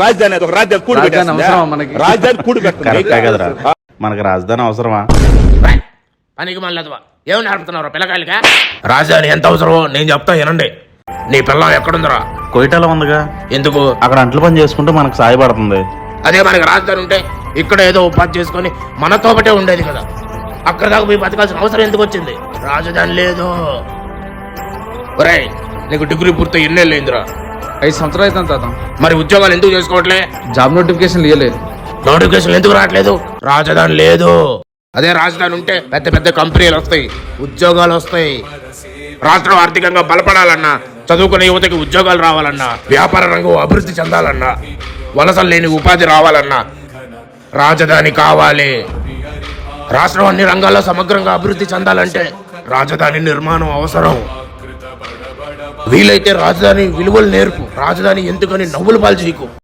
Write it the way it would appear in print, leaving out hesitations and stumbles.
రాజధాని ఒక రాజధాని కూడి రాజధాని కూడి కదరా మనకు రాజధాని అవసరమా? పనికి మళ్ళీ ఏమి నడుపుతున్నారు పిల్లకాయలుగా? రాజధాని ఎంత అవసరమో నేను చెప్తా వినండి. నీ పిల్లం ఎక్కడుందిరా? కోయిటాలో ఉందిగా. ఎందుకు? అక్కడ అంట్లు పని చేసుకుంటే మనకు సాయపడుతుంది. అదే మనకి రాజధాని ఉంటే ఇక్కడ ఏదో ఉపాధి చేసుకుని మనతో ఒకటే ఉండేది కదా. అక్కడ దాకా పోయి బతకాల్సిన అవసరం ఎందుకు వచ్చింది? రాజధాని లేదు. ఒరేయ్, నీకు డిగ్రీ పూర్తి ఎన్నేళ్ళు అయిందిరా? 5 సంవత్సరాలు అవుతుంది తాత. మరి ఉద్యోగాలు ఎందుకు చేసుకోవట్లే? జాబ్ నోటిఫికేషన్ ఇవ్వలేదు. నోటిఫికేషన్ ఎందుకు రావట్లేదు? రాజధాని లేదు. అదే రాజధాని ఉంటే పెద్ద పెద్ద కంపెనీలు వస్తాయి, ఉద్యోగాలు వస్తాయి. రాష్ట్రం ఆర్థికంగా బలపడాలన్నా, చదువుకునే యువతకి ఉద్యోగాలు రావాలన్నా, వ్యాపార రంగం అభివృద్ధి చెందాలన్నా, వలసలు లేని ఉపాధి రావాలన్నా రాజధాని కావాలి. రాష్ట్రం అన్ని రంగాల్లో సమగ్రంగా అభివృద్ధి చెందాలంటే రాజధాని నిర్మాణం అవసరం. వీలైతే రాజధాని విలువలు నేర్పు. రాజధాని ఎందుకని నవ్వులు పాలు చేయకు.